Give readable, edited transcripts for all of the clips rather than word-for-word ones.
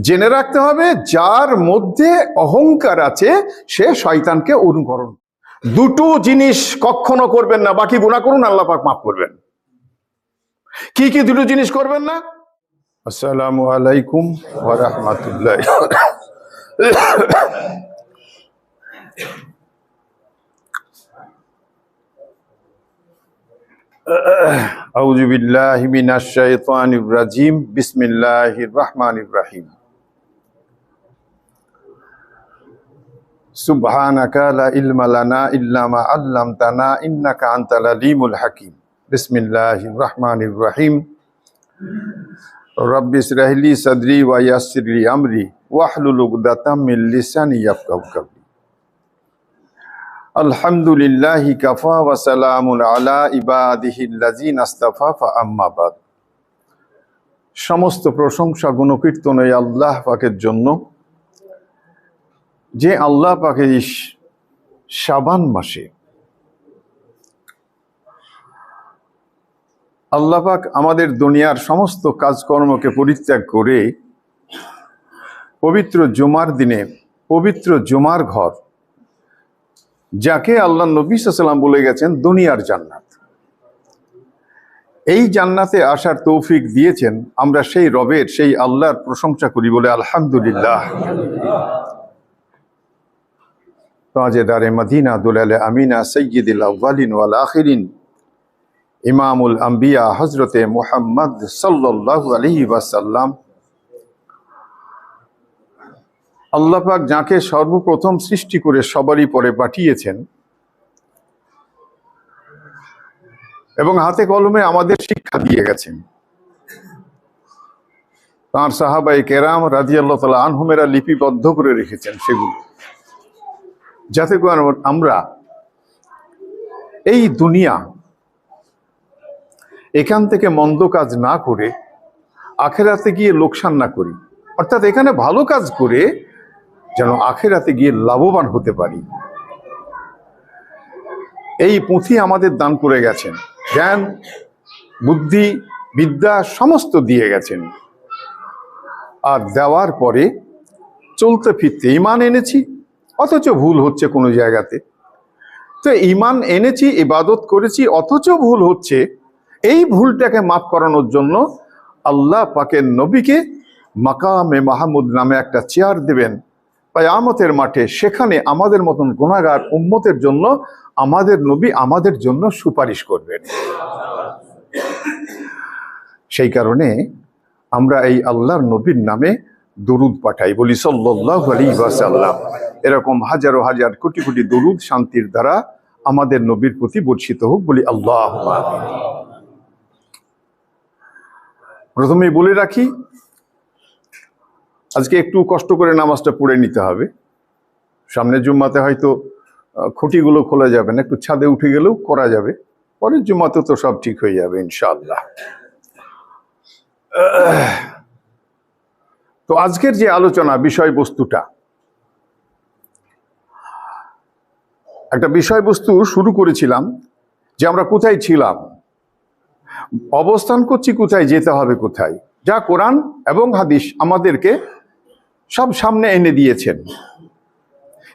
জেনে রাখতে হবে যার মধ্যে অহংকার আছে সে শয়তানকে অনুকরণ। দুটো জিনিস কখনো করবেন না, বাকি গুনাহ করুন, আল্লাহ পাক মাফ করবেন। কি কি দুটো জিনিস করবেন না? আসসালামু আলাইকুম ওয়া রাহমাতুল্লাহ। আউযু বিল্লাহি মিনাশ শাইতানির রাজিম। বিসমিল্লাহির রহমানির রহিম। সুবহানাকা লা ইলমা লানা ইল্লা মা আল্লামতানা ইন্নাকা আনতাল আলিমুল হাকিম। বিসমিল্লাহির রহমানির রহিম। রব্বি ইশরাহ লি সাদরি ওয়া ইয়াসসির লি আমরি ওয়াহলুল উকদাতাম মিন লিসানি ইয়াফকাহু কাওলি। আলহামদুলিল্লাহি কাফা ওয়া সালামুন আলা ইবাদিহিল্লাযিনা ইসতাফা ফা আম্মা বাদ। সমস্ত প্রশংসা গুণকীর্তন এই আল্লাহ পাকের জন্য, যে আল্লাহ পাকের শাবান মাসে আল্লাহ পাক আমাদের দুনিয়ার সমস্ত কাজকর্মকে পরিত্যাগ করে পবিত্র জুমার দিনে পবিত্র জুমার ঘর, যাকে আল্লাহ নবী সাল্লাল্লাহু আলাইহি ওয়াসাল্লাম বলে গেছেন দুনিয়ার জান্নাত, এই জান্নাতে আসার তৌফিক দিয়েছেন। আমরা সেই রবের, সেই আল্লাহর প্রশংসা করি বলে আলহামদুলিল্লাহ। তাজেদারে মদিনা দুলালে আমিনা সৈয়দুল আউয়ালিন ওয়াল আখিরিন ইমামুল আম্বিয়া হযরতে মুহাম্মদ সাল্লাল্লাহু আলাইহি ওয়াসাল্লাম, আল্লাহ পাক যাকে সর্বপ্রথম সৃষ্টি করে সবারই পরে পাঠিয়েছেন এবং হাতে কলমে আমাদের শিক্ষা দিয়ে গেছেন, তাঁর সাহাবায়ে কেরাম রাদিয়াল্লাহু তাআলা আনহুমেরা লিপিবদ্ধ করে রেখেছেন সেগুলো, যাতে করে আমরা এই দুনিয়া এখান থেকে মন্দ কাজ না করে আখেরাতে গিয়ে লোকসান না করি, অর্থাৎ এখানে ভালো কাজ করে যেন আখেরাতে গিয়ে লাভবান হতে পারি। এই পুঁথি আমাদের দান করে গেছেন, জ্ঞান বুদ্ধি বিদ্যা সমস্ত দিয়ে গেছেন। আর দেওয়ার পরে চলতে ফিরতে ঈমান এনেছি, অথচ ভুল হচ্ছে কোনো জায়গাতে। তো ঈমান এনেছি, ইবাদত করেছি, অথচ ভুল হচ্ছে। এই ভুলটাকে মাফ করানোর জন্য আল্লাহ পাকের নবীকে মাকামে মাহমুদ নামে একটা চেয়ার দেবেন কিয়ামতের মাঠে। সেখানে আমাদের মতন গুনাহগার উম্মতের জন্য আমাদের নবী আমাদের জন্য সুপারিশ করবেন। সেই কারণে আমরা এই আল্লাহর নবীর নামে দরুদ পাঠাই, বলি সাল্লাল্লাহু আলাইহি ওয়াসাল্লাম। এরকম হাজারো হাজার কোটি কোটি দরুদ শান্তির দ্বারা আমাদের নবীর প্রতি বর্ষিত হোক, বলি আল্লাহুম্মা আমিন। প্রথমেই বলে রাখি, আজকে একটু কষ্ট করে নামাজটা পড়ে নিতে হবে। সামনের জুম্মাতে হয়তো খুঁটিগুলো খোলা যাবে না, একটু ছাদে উঠে গেলেও করা যাবে, পরের জুম্মাতে তো সব ঠিক হয়ে যাবে ইনশাআল্লাহ। তো আজকের যে আলোচনা বিষয়বস্তুটা, একটা বিষয়বস্তু শুরু করেছিলাম যে আমরা কোথায় ছিলাম, অবস্থান করছি কোথায়, যেতে হবে কোথায়, যা কোরআন এবং হাদিস আমাদেরকে সব সামনে এনে দিয়েছেন।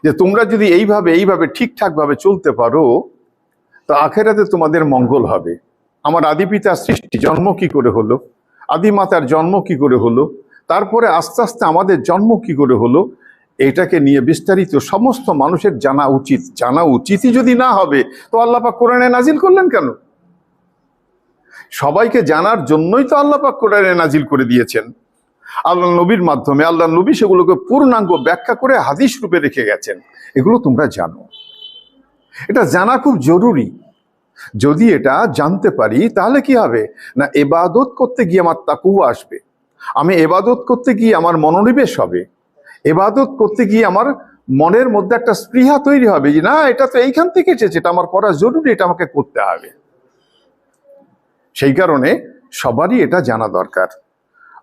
যে তোমরা যদি এইভাবে ঠিকঠাকভাবে চলতে পারো তো আখেরাতে তোমাদের মঙ্গল হবে। আমার আদি পিতার সৃষ্টি, জন্ম কি করে হলো, আদি মাতার জন্ম কি করে হলো, তারপরে আস্তে আস্তে আমাদের জন্ম কি করে হলো, এটাকে নিয়ে বিস্তারিত সমস্ত মানুষের জানা উচিত। জানা উচিতই যদি না হবে তো আল্লাহ পাক কোরআনে নাজিল করলেন কেন? সবাইকে জানার জন্যই তো আল্লাহ পাক কোরআনে নাজিল করে দিয়েছেন আল্লাহ নবীর মাধ্যমে। আল্লাহ নবী সেগুলোকে পূর্ণাঙ্গ ব্যাখ্যা করে হাদিস রূপে রেখে গেছেন। এগুলো তোমরা জানো, এটা জানা খুব জরুরি। যদি এটা জানতে পারি তাহলে কি হবে না, ইবাদত করতে গিয়ে আমার তাকওয়া আসবে, আমি ইবাদত করতে গিয়ে আমার মনোনিবেশ হবে, ইবাদত করতে গিয়ে আমার মনের মধ্যে একটা স্পৃহা তৈরি হবে যে না, এটা তো এইখান থেকে এসেছে, এটা আমার করা জরুরি, এটা আমাকে করতে হবে। সেই কারণে সবারই এটা জানা দরকার।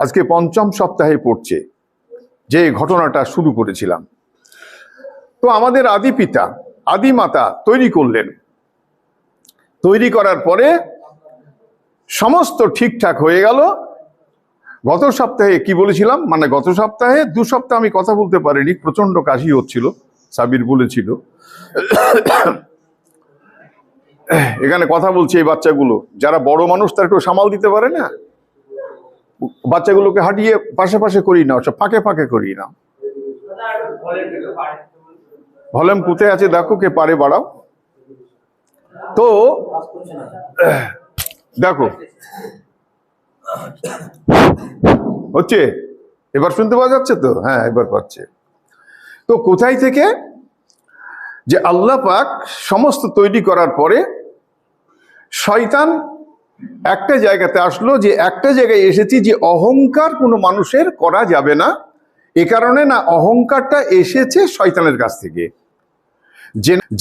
আজকে পঞ্চম সপ্তাহে পড়ছে যে ঘটনাটা শুরু করেছিলাম। তো আমাদের আদি পিতা আদি মাতা তৈরি করলেন, তৈরি করার পরে সমস্ত ঠিকঠাক হয়ে গেল, গত সপ্তাহে কি বলেছিলাম, মানে গত সপ্তাহে 2 সপ্তাহ আমি কথা বলতে পারিনি, প্রচন্ড কাশি হচ্ছিল, সাবির বলেছিল। এখানে কথা বলছে এই বাচ্চাগুলো, যারা বড় মানুষ তারা একটু সামাল দিতে পারে না, বাচ্চাগুলোকে হাঁটিয়ে পাশে পাশে করি না, সব ফাঁকে ফাঁকে করি না। ভলিউম কোথায় আছে দেখো, কে পারে বাড়াও তো। দেখো হচ্ছে, এবার শুনতে পাওয়া যাচ্ছে তো? হ্যাঁ, এবার পাচ্ছে তো। কোথায় থেকে? যে আল্লাহ পাক সমস্ত তৈরি করার পরে শয়তান একটা জায়গাতে আসলো, যে একটা জায়গায় এসেছি যে অহংকার কোনো মানুষের করা যাবে না। এ কারণে না, অহংকারটা এসেছে শয়তানের কাছ থেকে।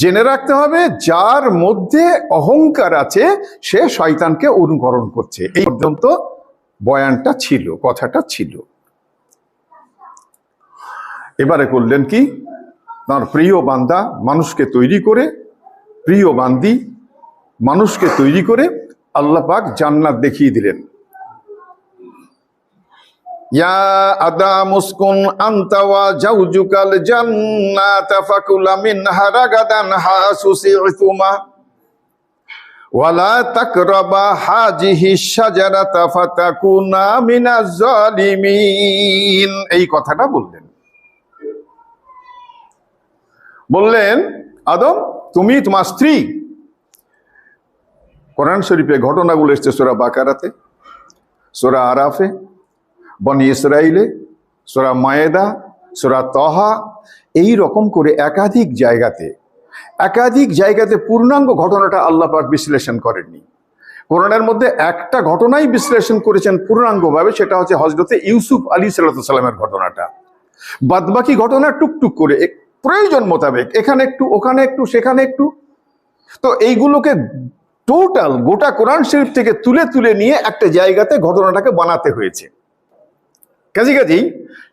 জেনে রাখতে হবে, যার মধ্যে অহংকার আছে সে শয়তানকে অনুকরণ করছে। এই পর্যন্ত বয়ানটা ছিল, কথাটা ছিল। এবারে করলেন কি, তার প্রিয় বান্দা মানুষকে তৈরি করে, প্রিয় বান্দি মানুষকে তৈরি করে আল্লাহ পাক জান্নাত দেখিয়ে দিলেন। ইয়া আদাম উসকুন আনতা ওয়া জাওজুকাল জান্নাতা ফাকুলা মিনহা রাগাদান হাসু সিতুমা ওয়ালা তাকরাবা হাযিহি শাজারাতা ফাতাকুনা মিনাজ জালিমিন। এই কথাটা বললেন আদম, তুমি তোমার স্ত্রী। কোরআন শরীফে ঘটনাগুলো এসছে সূরা বাকারাতে, সূরা আরাফে, বনি ইসরাইলে, সূরা মায়েদা, সূরা তহা, এই রকম করে একাধিক জায়গাতে পূর্ণাঙ্গ ঘটনাটা আল্লাহ পাক বিশ্লেষণ করেননি। কোরআনের মধ্যে একটা ঘটনাই বিশ্লেষণ করেছেন পূর্ণাঙ্গভাবে, সেটা হচ্ছে হযরতে ইউসুফ আলাইহিস সালামের ঘটনাটা। বাদবাকি ঘটনা টুকটুক করে প্রয়োজন মোতাবেক এখানে একটু, ওখানে একটু, সেখানে একটু, তো এইগুলোকে টোটাল গোটা কোরআন শরীফ থেকে তুলে নিয়ে একটা জায়গাতে ঘটনাটাকে বানাতে হয়েছে। কাজেই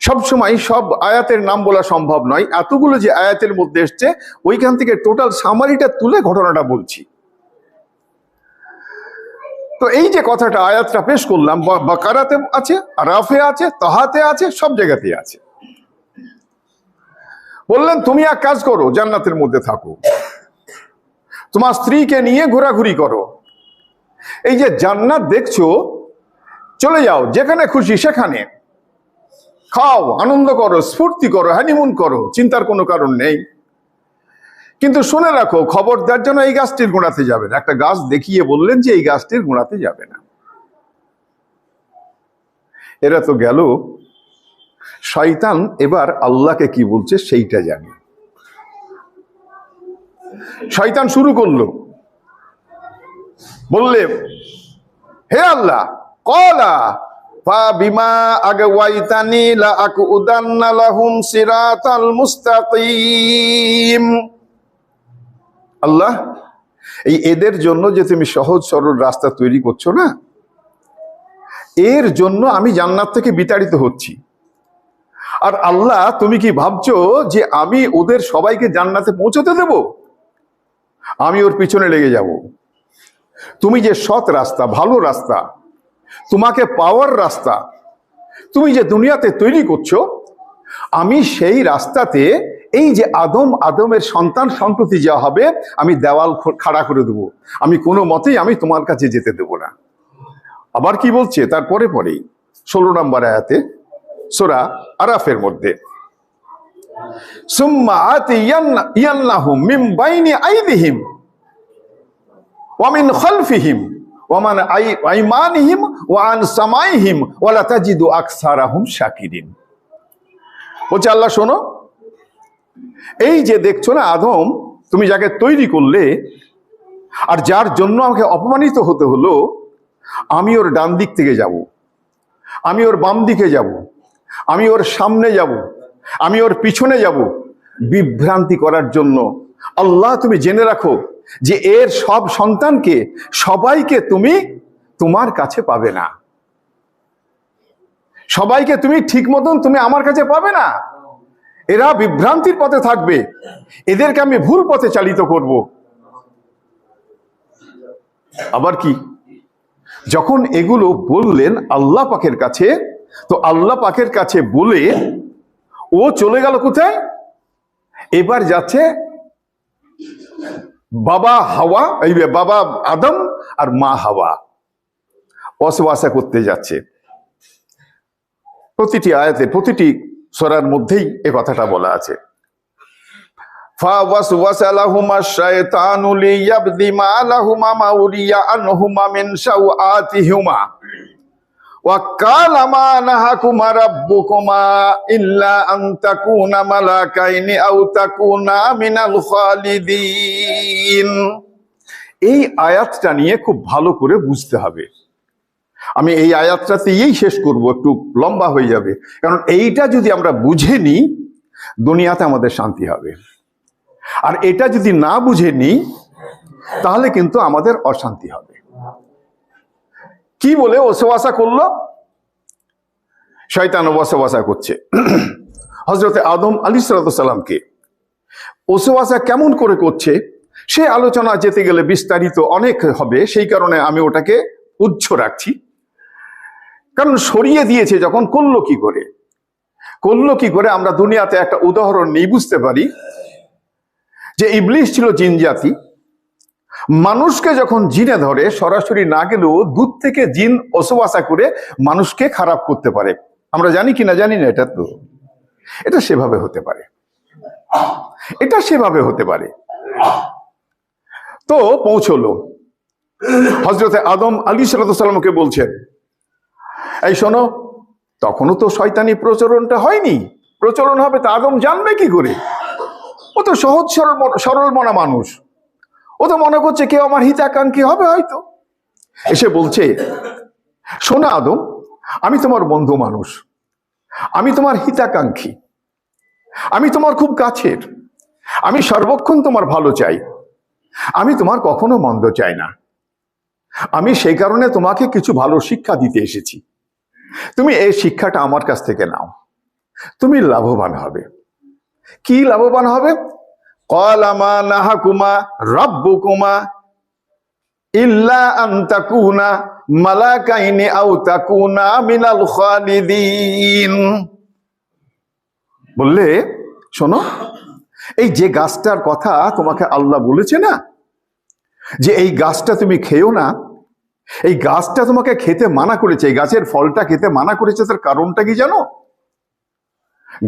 সবসময় সব আয়াতের নাম বলা সম্ভব নয়। এতগুলো যে আয়াতের মধ্যে এসছে, ওইখান থেকে টোটাল সামারিটা তুলে ঘটনাটা বলছি। তো এই যে কথাটা, আয়াতটা পেশ করলাম, বাকারাতে আছে, আরাফে আছে, তাহাতে আছে, সব জায়গাতেই আছে। বললেন তুমি এক কাজ করো, জান্নাতের মধ্যে থাকো, তোমার স্ত্রীকে নিয়ে ঘোরাঘুরি করো। এই যে জান্নাত দেখছো, চলে যাও যেখানে খুশি সেখানে, খাও, আনন্দ করো, স্ফূর্তি করো, হানিমুন করো, চিন্তার কোনো কারণ নেই। কিন্তু শুনে রাখো, খবরদার যেন এই গাছটির গোড়াতে যাবে না। একটা গাছ দেখিয়ে বললেন যে এই গাছটির গোড়াতে যাবে না। এরা তো গেল। শয়তান এবার আল্লাহকে কি বলছে সেইটা জানি। শয়তান শুরু করলো, বললে হে আল্লাহ, ক্বালা ফাবিমা আগওয়াইতানি লাআকুদান্না লাহুম সিরাতাল মুস্তাকিম। আল্লাহ, এদের জন্য যে তুমি সহজ সরল রাস্তা তৈরি করছো না, এর জন্য আমি জান্নাত থেকে বিতাড়িত হচ্ছি। আর আল্লাহ, তুমি কি ভাবছো যে আমি ওদের সবাইকে জান্নাতে পৌঁছতে দেব? আমি ওর পিছনে লেগে যাব। তুমি যে সৎ রাস্তা, ভালো রাস্তা, তোমাকে পাওয়ার রাস্তা তুমি যে দুনিয়াতে তৈরি করছো, আমি সেই রাস্তাতে এই যে আদমের সন্তান সন্ততি যা হবে, আমি দেওয়াল খাড়া করে দেবো। আমি কোনো মতেই আমি তোমার কাছে যেতে দেব না। আবার কি বলছে তারপরে, 16 নম্বর আয়াতে সূরা আরাফের মধ্যে, সুম্মা আতিয়ান্নাহুম মিন বাইনি আইদিহিম ওয়া মিন খালফিহিম ওয়া মান আইমানিহিম ওয়া আন সামাইহিম ওয়া লা তাজিদু আকসারাহুম শাকিরিন। বলছে আল্লাহ, শোনো, এই যে দেখছো না আদম, তুমি যাকে তৈরি করলে আর যার জন্য আমাকে অপমানিত হতে হলো, আমি ওর ডান দিক থেকে যাব, আমি ওর বাম দিকে যাব, আমি ওর সামনে যাব, আমি ওর পিছনে যাব, বিভ্রান্তি করার জন্য। আল্লাহ, তুমি জেনে রাখো যে এর সব সন্তানকে, সবাইকে তুমি তোমার কাছে পাবে না। সবাইকে তুমি ঠিক মতন তুমি আমার কাছে পাবে না। এরা বিভ্রান্তির পথে থাকবে, এদেরকে আমি ভুল পথে চালিত করব। আবার কি, যখন এগুলো বললেন আল্লাহ পাকের কাছে, তো আল্লাহ পাকের কাছে বলে ও চলে গেল কোথায়? এবার যাচ্ছে বাবা হাওয়া, এই বাবা আদম আর মা হাওয়া ওয়াসওয়াসা করতে যাচ্ছে। প্রতিটি আয়াতের প্রতিটি সূরার মধ্যেই এই কথাটা বলা আছে। ফাওয়াসওয়াসা লাহুমা শায়তানু লিয়াবদিমা লাহুমা মা উরিয়া আনহুমা মিন শাওআতিহিমা ওয়া ক্বালা মা নাহাকুমা রাব্বুকুমা ইল্লা আন তাকুনা মালাকাইনি আও তাকুনা মিনাল খালিদিন। এই আয়াতটা নিয়ে খুব ভালো করে বুঝতে হবে। আমি এই আয়াতটাতেই শেষ করব, একটু লম্বা হয়ে যাবে, কারণ এইটা যদি আমরা বুঝে নিই দুনিয়াতে আমাদের শান্তি হবে, আর এটা যদি না বুঝে নিই তাহলে কিন্তু আমাদের অশান্তি হবে। কি বলে ওয়াসওয়াসা করলো? শয়তান ওয়াসওয়াসা করছে হযরতে আদম আলাইহিস সালামকে। ওয়াসওয়াসা কেমন করে করছে সে আলোচনা যেতে গেলে বিস্তারিত অনেক হবে, সেই কারণে আমি ওটাকে উচ্চ রাখছি। কারণ সরিয়ে দিয়েছে যখন, করলো কি করে আমরা দুনিয়াতে একটা উদাহরণ নিয়ে বুঝতে পারি যে ইবলিস ছিল জিন জাতি। মানুষকে যখন জিনে ধরে, সরাসরি না গেলেও দূর থেকে জিন ওয়াসওয়াসা করে মানুষকে খারাপ করতে পারে। আমরা জানি কি না জানি না, এটা সেভাবে হতে পারে, তো পৌঁছলো হযরতে আদম আলাইহিস সালামকে বলছেন, এই শোনো, তখনও তো শয়তানি প্রচলনটা হয়নি, প্রচলন হবে তা আদম জানবে কি করে? ও তো সহজ সরল মনা মানুষ, ও তো মনে করছে কেউ আমার হিতাকাঙ্ক্ষী হবে হয়তো। এসে বলছে, শোনো আদম, আমি তোমার বন্ধু মানুষ, আমি তোমার হিতাকাঙ্ক্ষী, আমি তোমার খুব কাছের, আমি সর্বক্ষণ তোমার ভালো চাই, আমি তোমার কখনো মন্দ চাই না। আমি সেই কারণে তোমাকে কিছু ভালো শিক্ষা দিতে এসেছি, তুমি এই শিক্ষাটা আমার কাছ থেকে নাও, তুমি লাভবান হবে। কি লাভবান হবে? ক্বালা মা নাহাকুমা রাব্বুকুমা ইল্লা আন তাকুনা মালাকাইনি আও তাকুনা মিনাল খালিদিন। বললে, শোনো, এই যে গাছটার কথা তোমাকে আল্লাহ বলেছে না, যে এই গাছটা তুমি খেও না, এই গাছটা তোমাকে খেতে মানা করেছে, এই গাছের ফলটা খেতে মানা করেছে, তার কারণটা কি জানো?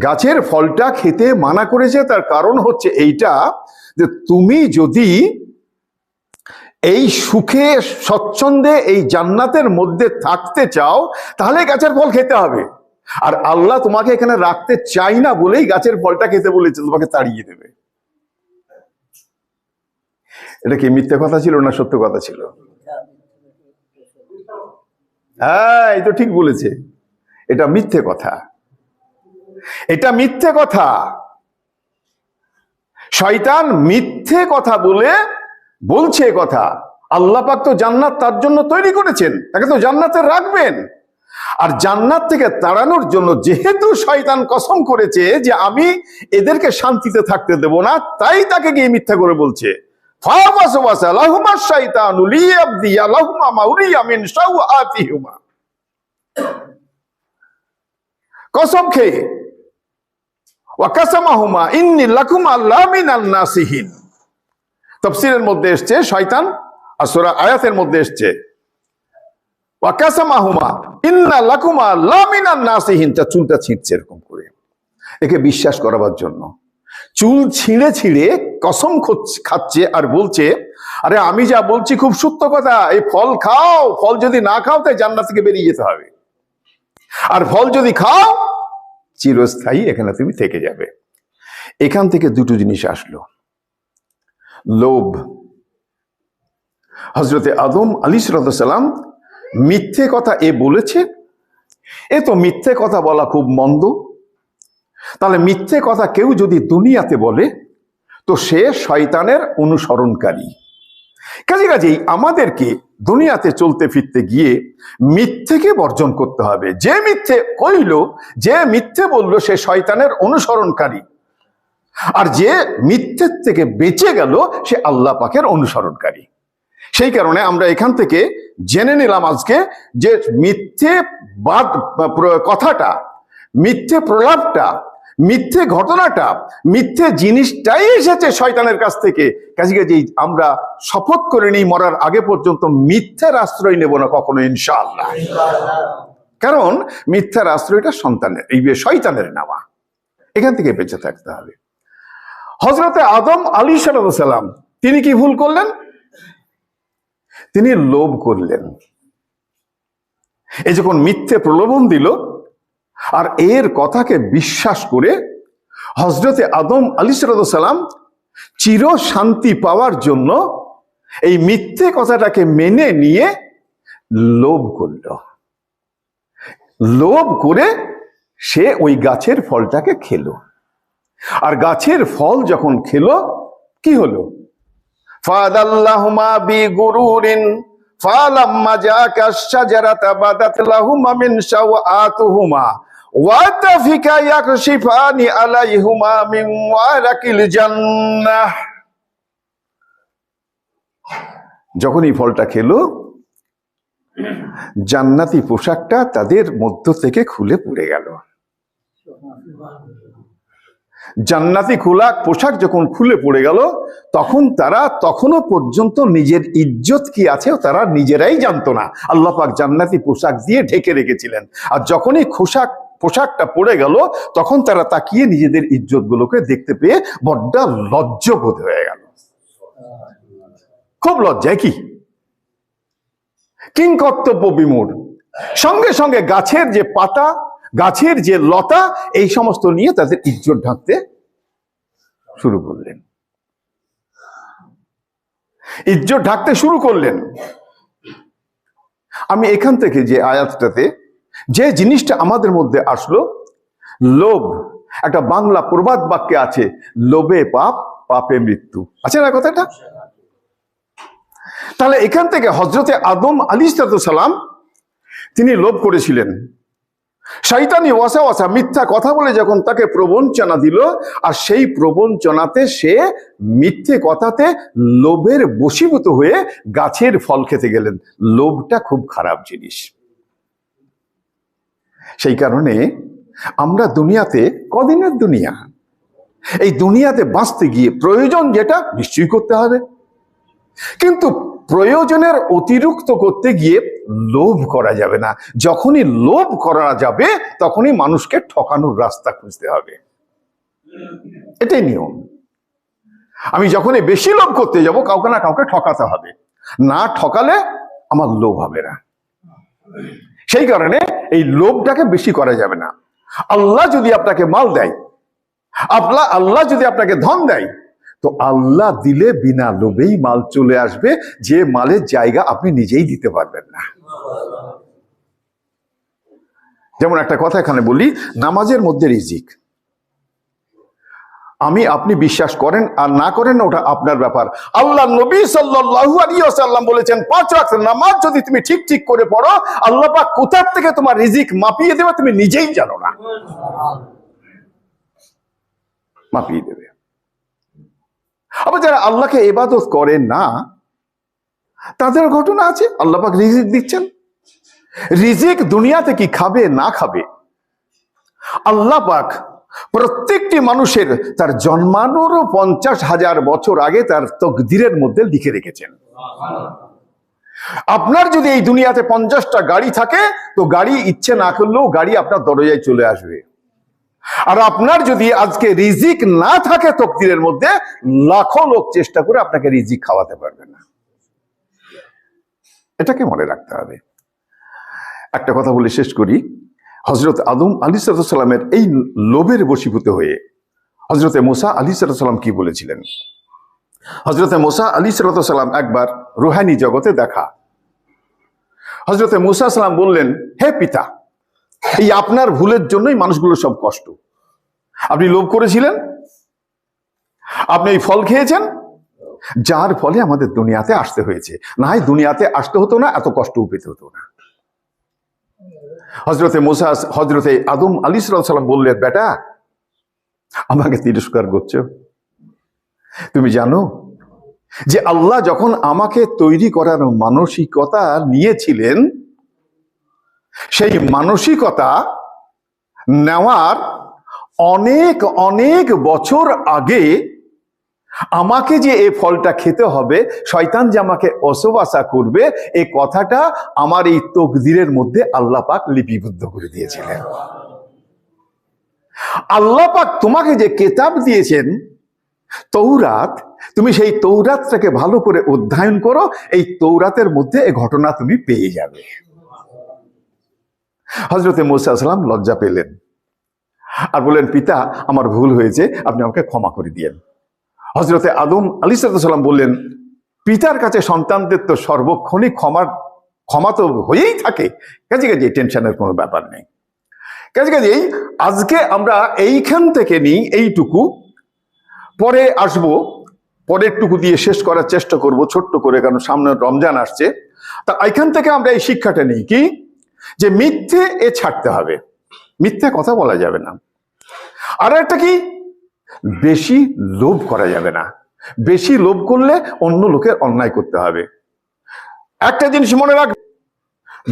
গাছের ফলটা খেতে মানা করেছে তার কারণ হচ্ছে এইটা, যে তুমি যদি এই সুখে স্বচ্ছন্দে এই জান্নাতের মধ্যে থাকতে চাও তাহলে গাছের ফল খেতে হবে। আর আল্লাহ তোমাকে এখানে রাখতে চাই না বলেই গাছের ফলটা খেতে বলেছে, তোমাকে তাড়িয়ে দেবে। এটা কি মিথ্যে কথা ছিল না সত্য কথা ছিল? হ্যাঁ, এই তো ঠিক বলেছে, এটা মিথ্যে কথা, এটা মিথ্যে কথা। শয়তান মিথ্যে কথা বলছে কথা। আল্লাহ পাক তো জান্নাত তার জন্য তৈরি করেছেন, তাকে তো জান্নাতে রাখবেন। আর জান্নাত থেকে তাড়ানোর জন্য যেহেতু শয়তান কসম করেছে যে আমি এদেরকে শান্তিতে থাকতে দেব না, তাই তাকে গিয়ে মিথ্যা করে বলছে। ফাওয়াসওয়াসা লাহুমা শাইতানু লিয়াবদিয়া লাহুমা মা উরিয়া মিন শাওআতিহিমা। কসম খেয়ে, ওয়া কাসামাহুমা ইন্নী লাকুমা লামিনান নাসিহিন। তাফসীরের মধ্যে এসেছে শয়তান, আর সূরা আয়াতের মধ্যে এসেছে ওয়া কাসামাহুমা ইন্না লাকুমা লামিনান নাসিহিন। তা চুলটা ছিঁড়ছে এরকম করে একে বিশ্বাস করাবার জন্য, চুল ছিঁড়ে ছিঁড়ে কসম খাচ্ছে আর বলছে, আরে আমি যা বলছি খুব সত্য কথা, এই ফল খাও, ফল যদি না খাও তাই জান্নাত থেকে বেরিয়ে যেতে হবে, আর ফল যদি খাও চিরস্থায়ী এখানে তুমি থেকে যাবে। এখান থেকে দুটো জিনিস আসলো, লোভ। হযরতে আদম আলাইহিস সালাম মিথ্যে কথা বলেছে, এ তো মিথ্যে কথা বলা খুব মন্দ। তাহলে মিথ্যে কথা কেউ যদি দুনিয়াতে বলে তো সে শয়তানের অনুসরণকারী। কাজেই আমাদেরকে দুনিয়াতে চলতে ফিরতে গিয়ে মিথ্যেকে বর্জন করতে হবে। যে মিথ্যে কইল, যে মিথ্যে বলল, সে শয়তানের অনুসরণকারী, আর যে মিথ্যের থেকে বেঁচে গেল সে আল্লাহ পাকের অনুসরণকারী। সেই কারণে আমরা এখান থেকে জেনে নিলাম আজকে যে মিথ্যে কথাটা, মিথ্যে প্রলাপটা, মিথ্যে ঘটনাটা, মিথ্যে জিনিসটাই এসেছে শয়তানের কাছ থেকে। কাজেই আমরা শপথ করে নিই মরার আগে পর্যন্ত মিথ্যার আশ্রয় নেব না কখনো, ইনশাআল্লাহ। কারণ মিথ্যার আশ্রয়টা শয়তানের নেওয়া। এখান থেকে বেঁচে থাকতে হবে। হযরতে আদম আলাইহিস সালাম তিনি কি ভুল করলেন? তিনি লোভ করলেন। এই যখন মিথ্যে প্রলোভন দিল আর এর কথাকে বিশ্বাস করে হযরতে আদম আলাইহিস সালাম চির শান্তি পাওয়ার জন্য এই মিথ্যে কথাটাকে মেনে নিয়ে লোভ করল। লোভ করে সে ওই গাছের ফলটাকে খেলো। আর গাছের ফল যখন খেলো কি হলো? ফাদাল্লাহুমা বিগুরুরিন ফালাম্মা জাকা আশ-শাজারাতা বাদাত লাহুমা মিন শাওআতুহুমা ওয়া তাফিকা ইয়াকশিফানি আলাইহুমা মিন ওয়ারাকিল জান্নাহ। যখন এই ফলটা খেলো, জান্নাতি পোশাকটা তাদের মধ্য থেকে খুলে পড়ে গেল। জান্নাতি পোশাক যখন খুলে পড়ে গেল, তখন তারা তখনও পর্যন্ত নিজের ইজ্জত কি আছে তারা নিজেরাই জানতো না। আল্লাহ পাক জান্নাতি পোশাক দিয়ে ঢেকে রেখেছিলেন। আর যখনই পোশাকটা পড়ে গেল, তখন তারা তাকিয়ে নিজেদের ইজ্জত গুলোকে দেখতে পেয়ে বড্ড লজ্জাবোধ হয়ে গেল। খুব লজ্জায় কিং কর্তব্য বিমূঢ়। সঙ্গে সঙ্গে গাছের যে পাতা, গাছের যে লতা, এই সমস্ত নিয়ে তাদের ইজ্জত ঢাকতে শুরু করলেন। ইজ্জত ঢাকতে শুরু করলেন। আমি এখান থেকে যে আয়াতটাতে যে জিনিসটা আমাদের মধ্যে আসলো, লোভ। একটা বাংলা প্রবাদ বাক্যে আছে, লোভে পাপ, পাপে মৃত্যু। আছে না কথাটা? তাহলে এখান থেকে হযরতে আদম আলাইহিস সালাম তিনি লোভ করেছিলেন। শয়তানি ওয়াসওয়াসা মিথ্যা কথা বলে যখন তাকে প্রবঞ্চনা দিল, আর সেই প্রবঞ্চনাতে সে মিথ্যে কথাতে লোভের বশীভূত হয়ে গাছের ফল খেতে গেলেন। লোভটা খুব খারাপ জিনিস। সেই কারণে আমরা দুনিয়াতে, কদিনের দুনিয়া, এই দুনিয়াতে বাঁচতে গিয়ে প্রয়োজন যেটা নিশ্চয়ই করতে হবে, কিন্তু প্রয়োজনের অতিরিক্ত করতে গিয়ে লোভ করা যাবে না। যখনই লোভ করা যাবে তখনই মানুষকে ঠকানোর রাস্তা খুঁজতে হবে। এটাই নিয়ম। আমি যখনই বেশি লোভ করতে যাব, কাউকে না কাউকে ঠকাতে হবে। না ঠকালে আমার লোভ হবে না। সেই কারণে এই লোভটাকে বেশি করা যাবে না। আল্লাহ যদি আপনাকে মাল দেয়, আল্লাহ যদি আপনাকে ধন দেয়, তো আল্লাহ দিলে বিনা লোভেই মাল চলে আসবে, যে মালের জায়গা আপনি নিজেই দিতে পারবেন না। যেমন একটা কথা এখানে বলি, নামাজের মধ্যে রিজিক। আপনি বিশ্বাস করেন আর না করেন ওটা আপনার ব্যাপার। আল্লাহ নবী সাল্লাল্লাহু আলাইহি ওয়াসাল্লাম বলেছেন, 5 ওয়াক্ত নামাজ যদি তুমি ঠিক করে পড়ো, আল্লাহ পাক কোথা থেকে তোমার রিজিক মাপিয়ে দেবে তুমি নিজেই জানো না। মাপিয়ে দেবে। আবার যারা আল্লাহকে ইবাদত করে না, তাদের ঘটনা আছে, আল্লাহ পাক রিজিক দিচ্ছেন। রিজিক দুনিয়াতে কি খাবে না খাবে, আল্লাহ পাক প্রত্যেকটি মানুষের তার জন্মানোরও 50,000 বছর আগে তার তকদিরের মধ্যে লিখে রেখেছেন। আপনার যদি এই দুনিয়াতে 50টা গাড়ি থাকে, তো গাড়ি ইচ্ছে না করলেও গাড়ি আপনার দরজায় চলে আসবে। আর আপনার যদি আজকে রিজিক না থাকে তকদিরের মধ্যে, লাখো লোক চেষ্টা করে আপনাকে রিজিক খাওয়াতে পারবে না। এটাকে মনে রাখতে হবে। একটা কথা বলে শেষ করি। হযরত আদম আলাইহিস সালামের এই লোভের বশীভূত হয়ে হযরতে মুসা আলাইহিস সালাম কি বলেছিলেন? হযরতে মুসা আলাইহিস সালাম একবার রুহানি জগতে দেখা। হযরতে মুসা সালাম বললেন, হে পিতা, এই আপনার ভুলের জন্যই মানুষগুলো সব কষ্ট। আপনি লোভ করেছিলেন, আপনি এই ফল খেয়েছেন, যার ফলে আমাদের দুনিয়াতে আসতে হয়েছে। না হয় দুনিয়াতে আসতে হতো না, এত কষ্টও পেতে হতো না। হযরতে আদম আলাইহিস সালাম বললেন, বেটা, আমাকে তিরস্কার করছো? তুমি জানো যে আল্লাহ যখন আমাকে তৈরি করার মানসিকতা নিয়েছিলেন, সেই মানসিকতা নেওয়ার অনেক অনেক বছর আগে আমাকে যে এই ফলটা খেতে হবে, শয়তান যে আমাকে অসবাসা করবে, এই কথাটা আমার এই তকদিরের মধ্যে আল্লাহ পাক লিপিবদ্ধ করে দিয়েছিলেন। আল্লাহ পাক তোমাকে যে কিতাব দিয়েছেন তৌরাত, তুমি সেই তৌরাতটাকে ভালো করে অধ্যয়ন করো, এই তৌরাতের মধ্যে এই ঘটনা তুমি পেয়ে যাবে। হযরতে মূসা আলাইহিস সালাম লজ্জা পেলেন আর বললেন, পিতা আমার ভুল হয়েছে, আপনি আমাকে ক্ষমা করে দিয়েন। হযরতে আদম আলাইহিস সালাম বললেন, পিতার কাছে সন্তানদের তো সর্বক্ষণই ক্ষমা তো হয়েই থাকে, কাজে টেনশনের কোনো ব্যাপার নেই। কাজেই আজকে আমরা এইখান থেকে নিই এইটুকু, পরে আসবো, পরেরটুকু দিয়ে শেষ করার চেষ্টা করব ছোট্ট করে, কারণ সামনে রমজান আসছে। তা এইখান থেকে আমরা এই শিক্ষাটা নিই কি, যে মিথ্যে ছাড়তে হবে, মিথ্যে কথা বলা যাবে না। আর একটা কি, বেশি লোভ করা যাবে না, বেশি লোভ করলে অন্য লোকের অন্যায় করতে হবে। একটা জিনিস মনে রাখ,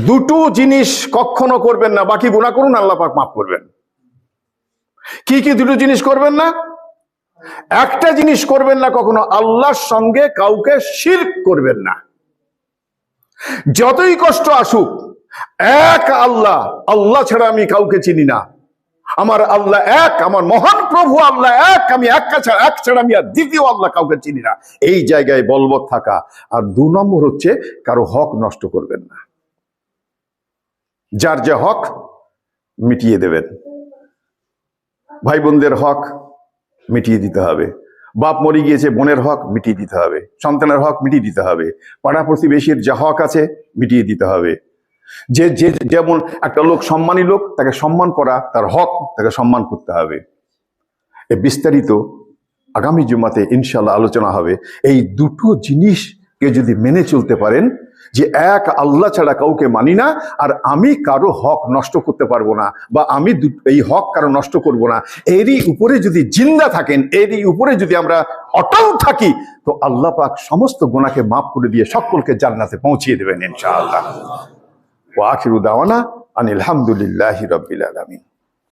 দুটো জিনিস কখনো করবেন না, বাকি গুনাহ করুন আল্লাহ পাক মাফ করবেন। কি কি দুটো জিনিস করবেন না? একটা জিনিস করবেন না, কখনো আল্লাহর সঙ্গে কাউকে শিরক করবেন না। যতই কষ্ট আসুক, এক আল্লাহ, আল্লাহ ছাড়া আমি কাউকে চিনি না, আমার আল্লাহ এক, আমার মহান প্রভু আল্লাহ এক, আমি এক ছাড়া আমি আর দ্বিতীয় আল্লাহ কাউকে চিনি না, এই জায়গায় বলবৎ থাকা। আর 2 নম্বর হচ্ছে কারো হক নষ্ট করবেন না, যার যে হক মিটিয়ে দেবেন। ভাই বোনদের হক মিটিয়ে দিতে হবে, বাপ মরে গিয়েছে বোনের হক মিটিয়ে দিতে হবে, সন্তানের হক মিটিয়ে দিতে হবে, পাড়া প্রতিবেশীর যা হক আছে মিটিয়ে দিতে হবে। যে যেমন একটা লোক সম্মানী লোক, তাকে সম্মান করা তার হক, তাকে সম্মান করতে হবে। এই বিস্তারিত আগামী জুমাতে ইনশাআল্লাহ আলোচনা হবে। এই দুটো জিনিসকে যদি মেনে চলতে পারেন, যে এক আল্লাহ ছাড়া কাউকে মানি না, আর আমি কারো হক নষ্ট করতে পারবো না, বা আমি এই হক কারো নষ্ট করব না, এরই উপরে যদি জিন্দা থাকেন, এরই উপরে যদি আমরা অটল থাকি, তো আল্লাহ পাক সমস্ত গুনাহকে মাফ করে দিয়ে সকলকে জান্নাতে পৌঁছিয়ে দেবেন ইনশাআল্লাহ। ওয়া আখিরু দাওয়ানা আনিল হামদুলিল্লাহি রাব্বিল আলামিন।